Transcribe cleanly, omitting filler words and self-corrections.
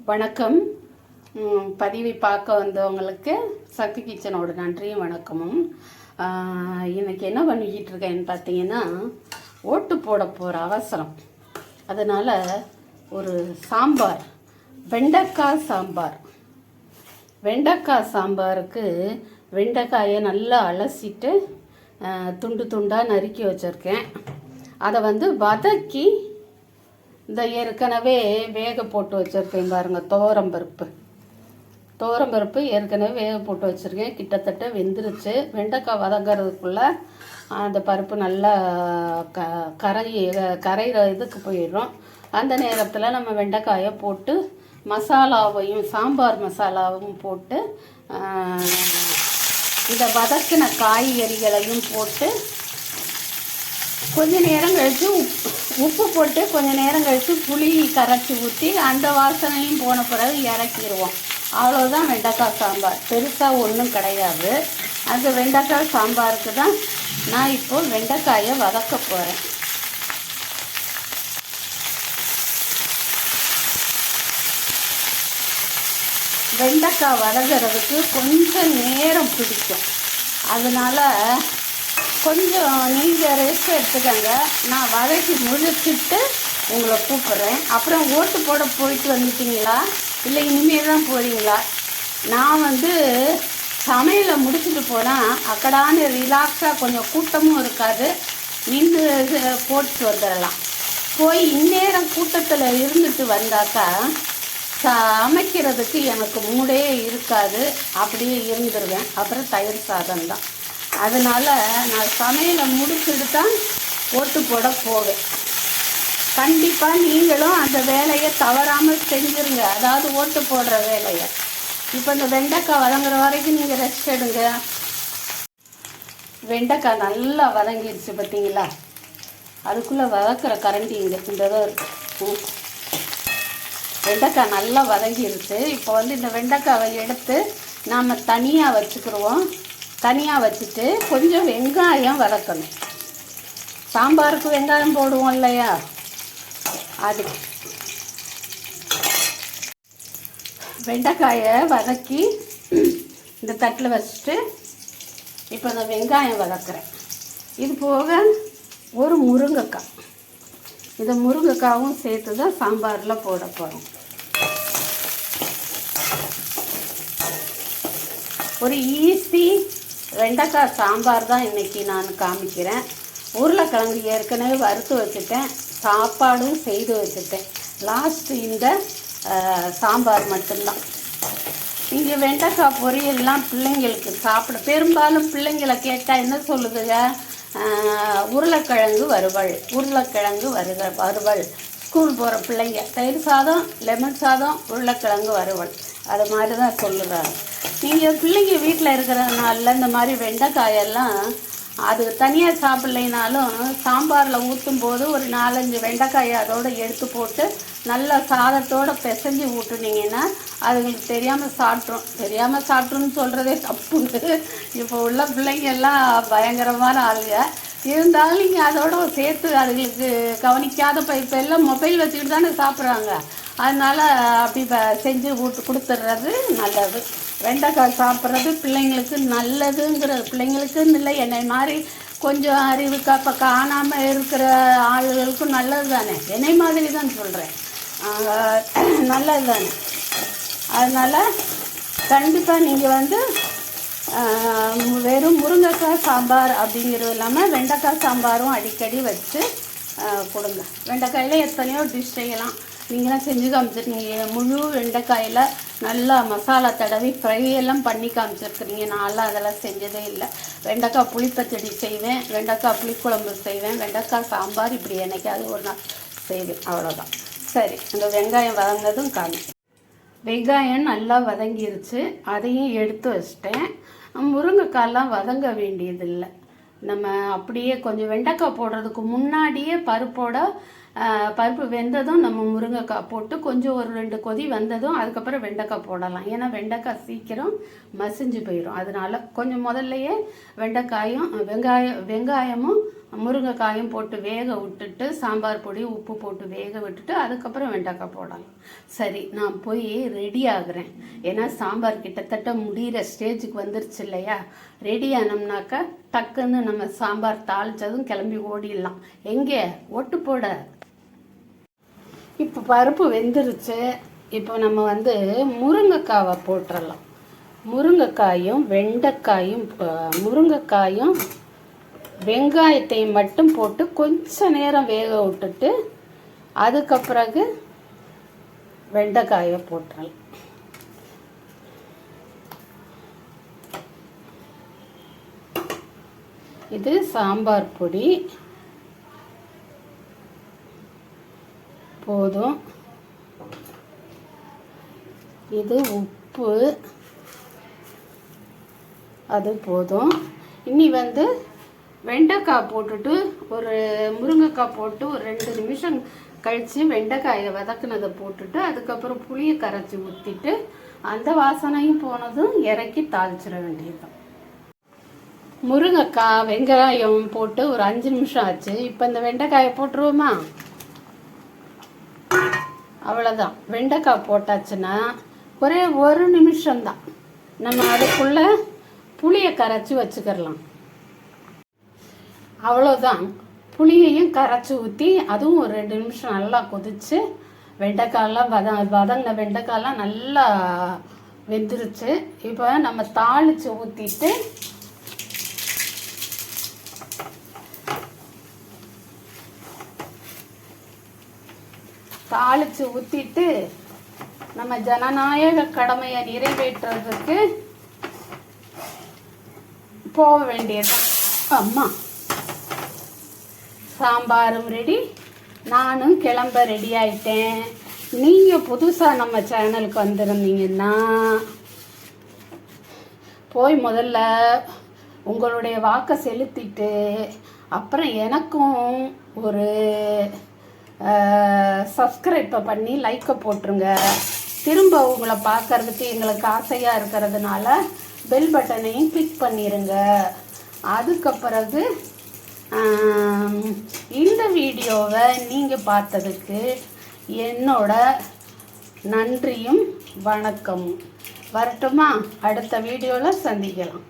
வணக்கம். பதிவை பார்க்க வந்தவங்களுக்கு சக்தி கிச்சனோட நன்றியும் வணக்கமும். இன்றைக்கி என்ன பண்ணிக்கிட்டு இருக்கேன்னு பார்த்தீங்கன்னா, ஓட்டு போட போகிற அவசரம். அதனால் ஒரு சாம்பார், வெண்டைக்காய் சாம்பார். வெண்டைக்காய் சாம்பாருக்கு வெண்டைக்காயை நல்லா அலசிட்டு துண்டு துண்டாக நறுக்கி வச்சுருக்கேன். அதை வதக்கி இந்த ஏற்கனவே வேக போட்டு வச்சுருக்கேன் பாருங்கள். துவரம்பருப்பு ஏற்கனவே வேக போட்டு வச்சுருக்கேன். கிட்டத்தட்ட வெந்துருச்சு. வெண்டைக்காய் வதங்கிறதுக்குள்ளே அந்த பருப்பு நல்லா கரைகிற இதுக்கு போயிடும். அந்த நேரத்தில் நம்ம வெண்டைக்காயை போட்டு மசாலாவையும் சாம்பார் மசாலாவும் போட்டு இந்த வதக்கின காய்கறிகளையும் போட்டு கொஞ்ச நேரம் கழித்து உப்பு போட்டு கொஞ்ச நேரம் கழித்து புளி கரைச்சி ஊற்றி அந்த வாசனையும் போன பிறகு இறக்கிடுவோம். அவ்வளோதான் வெண்டைக்காய் சாம்பார். பெருசாக ஒன்றும் கிடையாது. அந்த வெண்டைக்காய் சாம்பாருக்கு தான் நான் இப்போது வெண்டைக்காயை வதக்க போகிறேன். வெண்டைக்காய் வதங்கிறதுக்கு கொஞ்சம் நேரம் பிடிக்கும். அதனால் கொஞ்சம் நீங்கள் ரெஸ்ட் எடுத்துக்கங்க. நான் வதக்கி முடிச்சுட்டு உங்களை கூப்பிட்றேன். அப்புறம் ஓட்டு போட போயிட்டு வந்துட்டீங்களா, இல்லை இனிமேல் தான் போகிறீங்களா? நான் சமையலை முடிச்சுட்டு போனால் அக்கடான ரிலாக்ஸாக கொஞ்சம் கூட்டமும் இருக்காது, நின்று போட்டு வந்துடலாம். போய் இந்நேரம் கூட்டத்தில் இருந்துட்டு வந்தாக்கா சமைக்கிறதுக்கு எனக்கு மூடே இருக்காது. அப்படியே இருந்துருவேன். அப்புறம் தயிர் சாதம் தான். அதனால் நான் சமையலை முடிச்சுட்டு தான் ஓட்டு போட போவேன். கண்டிப்பாக நீங்களும் அந்த வேலையை தவறாமல் செஞ்சுருங்க. அதாவது ஓட்டு போடுற வேலையை. இப்போ இந்த வெண்டைக்காய் வதங்குற வரைக்கும் நீங்கள் ரெஸ்ட் எடுங்க. வெண்டைக்காய் நல்லா வதங்கிடுச்சு பார்த்தீங்களா? அதுக்குள்ளே வதக்கிற கரண்டி இங்கே இந்த வெண்டைக்காய் நல்லா வதங்கிடுச்சு. இப்போ இந்த வெண்டைக்காவை எடுத்து நாம் தனியாக வச்சுக்கிடுவோம். தனியாக வச்சுட்டு கொஞ்சம் வெங்காயம் வதக்கணும். சாம்பாருக்கு வெங்காயம் போடுவோம் இல்லையா, அது. வெண்டைக்காயை வதக்கி இந்த தட்டில் வச்சுட்டு இப்போ இந்த வெங்காயம் வதக்குறேன். இது போக ஒரு முருங்கைக்காய், இந்த முருங்கைக்காவும் சேர்த்து தான் சாம்பாரில் போட போகிறோம். ஒரு ஈஸி வெண்டைக்காய் சாம்பார் தான் இன்றைக்கி நான் காமிக்கிறேன். உருளைக்கிழங்கு ஏற்கனவே வறுத்து வச்சுட்டேன், சாப்பாடும் செய்து வச்சுட்டேன். லாஸ்ட்டு இந்த சாம்பார் மட்டும்தான். இங்கே வெண்டைக்காய் பொரியல்லாம் பிள்ளைங்களுக்கு சாப்பிட பெரும்பாலும் பிள்ளைங்களை கேட்டால் என்ன சொல்லுதுங்க, உருளைக்கிழங்கு வறுவல். ஸ்கூல் போகிற பிள்ளைங்க தயிர் சாதம், லெமன் சாதம், உருளைக்கிழங்கு வறுவல், அது மாதிரி தான் சொல்லுறாங்க. நீங்கள் பிள்ளைங்க வீட்டில் இருக்கிறதுனால இந்த மாதிரி வெண்டைக்காயெல்லாம் அது தனியாக சாப்பிட்லைனாலும் சாம்பாரில் ஊற்றும் போது ஒரு 4-5 வெண்டைக்காயை அதோடு எடுத்து போட்டு நல்லா சாதத்தோடு பிசைஞ்சு ஊட்டுனீங்கன்னா அதுங்களுக்கு தெரியாமல் சாப்பிட்ருன்னு சொல்கிறதே தப்புண்டு. இப்போ உள்ள பிள்ளைங்க எல்லாம் பயங்கரமான ஆளுங்க. இருந்தாலும் நீங்கள் அதோட சேர்த்து அதுங்களுக்கு கவனிக்காத இப்போ எல்லாம் மொபைல் வச்சுக்கிட்டு தானே சாப்பிட்றாங்க. அதனால் அப்படி செஞ்சு கொடுத்துட்றது நல்லது. வெண்டைக்காய் சாப்பிட்றது பிள்ளைங்களுக்கு நல்லதுங்கிறது. பிள்ளைங்களுக்குன்னு இல்லை, என்னை மாதிரி கொஞ்சம் அறிவு காணாமல் இருக்கிற ஆளுகளுக்கும் நல்லது தானே. என்னை மாதிரி தான் சொல்கிறேன், நல்லது தானே. அதனால் கண்டிப்பாக நீங்கள் வெறும் முருங்கைக்காய் சாம்பார் அப்படிங்கிறது இல்லாமல் வெண்டைக்காய் சாம்பாரும் அடிக்கடி வச்சு கொடுங்க. வெண்டைக்காயில் எத்தனையோ டிஷ் செய்யலாம். நீங்களாம் செஞ்சு காமிச்சிருக்கீங்க. முழு வெண்டைக்காயில் நல்லா மசாலா தடவி ஃப்ரையெல்லாம் பண்ணி காமிச்சிருக்கிறீங்க. நான்லாம் அதெல்லாம் செஞ்சதே இல்லை. வெண்டைக்காய் புளிப்பச்சடி செய்வேன், வெண்டைக்காய் புளிக்குழம்பு செய்வேன், வெண்டைக்காய் சாம்பார் இப்படி என்னைக்காவது ஒரு நாள் செய்வேன். அவ்வளோதான். சரி, அந்த வெங்காயம் வதங்கினதும் காமி. வெங்காயம் நல்லா வதங்கிருச்சு, அதையும் எடுத்து வச்சிட்டேன். முருங்கைக்காயெல்லாம் வதங்க வேண்டியதில்லை. நம்ம அப்படியே கொஞ்சம் வெண்டைக்காய் போடுறதுக்கு முன்னாடியே பருப்பு வெந்ததும் நம்ம முருங்கைக்காய் போட்டு கொஞ்சம் ஒரு 2 கொதி வந்ததும் அதுக்கப்புறம் வெண்டைக்காய் போடலாம். ஏன்னா வெண்டைக்காய் சீக்கிரம் மசிஞ்சு போயிடும். அதனால் கொஞ்சம் முதல்லையே வெண்டைக்காயும் வெங்காயமும் முருங்கைக்காயும் போட்டு வேக விட்டுட்டு சாம்பார் பொடி உப்பு போட்டு வேக விட்டுட்டு அதுக்கப்புறம் வெண்டைக்காய் போடலாம். சரி, நான் போய் ரெடி ஆகுறேன். ஏன்னா சாம்பார் கிட்டத்தட்ட முடிகிற ஸ்டேஜுக்கு வந்துருச்சு இல்லையா. ரெடி ஆனோம்னாக்கா டக்குன்னு நம்ம சாம்பார் தாளித்ததும் கிளம்பி ஓடிடலாம். எங்கே ஒட்டு போட. இப்போ பருப்பு வெந்துருச்சு. இப்போ நம்ம முருங்கைக்காவை போட்டுடலாம். முருங்கைக்காயும் வெங்காயத்தையும் மட்டும் போட்டு கொஞ்ச நேரம் வேக விட்டுட்டு அதுக்கப்புறகு வெண்டைக்காயை போட்டுடலாம். இது சாம்பார் பொடி போதும். இது உப்பு அது போதும். இனி வெண்டைக்காய் போட்டுட்டு ஒரு முருங்கைக்காய் போட்டு ஒரு 2 நிமிஷம் கழித்து வெண்டைக்காயை வதக்குனதை போட்டுட்டு அதுக்கப்புறம் புளியை கரைச்சி ஊற்றிட்டு அந்த வாசனையும் போனதும் இறக்கி தாளிச்சிட வேண்டியதுதான். முருங்கைக்காய் வெங்காயம் போட்டு ஒரு 5 நிமிஷம் ஆச்சு. இப்போ இந்த வெண்டைக்காயை போட்டுருவோமா? அவ்வளோதான். வெண்டைக்காய் போட்டாச்சுன்னா ஒரே 1 நிமிஷம்தான். நம்ம அதுக்குள்ளே புளியை கரைச்சி வச்சுக்கிடலாம். அவ்வளோதான். புளியையும் கரைச்சி ஊற்றி அதுவும் ஒரு 2 நிமிஷம் நல்லா கொதிச்சு வெண்டைக்காயெல்லாம் வதங்கின வெண்டைக்காயெல்லாம் நல்லா வெந்துருச்சு. இப்போ நம்ம தாளித்து ஊற்றிட்டு நம்ம ஜனநாயக கடமையை நிறைவேற்றுறதுக்கு போக வேண்டியது. அம்மா சாம்பாரும் ரெடி, நானும் கிளம்ப ரெடி ஆயிட்டேன். நீங்கள் புதுசாக நம்ம சேனலுக்கு வந்திருந்தீங்கன்னா போய் முதல்ல உங்களுடைய வாக்கை செலுத்திட்டு அப்புறம் எனக்கும் ஒரு சப்ஸ்கிரைப்பை பண்ணி லைக்கை போட்டுருங்க. திரும்ப உங்களை பார்க்கறதுக்கு எங்களுக்கு ஆசையாக இருக்கிறதுனால பெல் பட்டனையும் கிளிக் பண்ணிடுங்க. அதுக்கு பிறகு இந்த வீடியோவை நீங்கள் பார்த்ததுக்கு என்னோட நன்றியும் வணக்கமும். வரட்டுமா? அடுத்த வீடியோவில் சந்திக்கலாம்.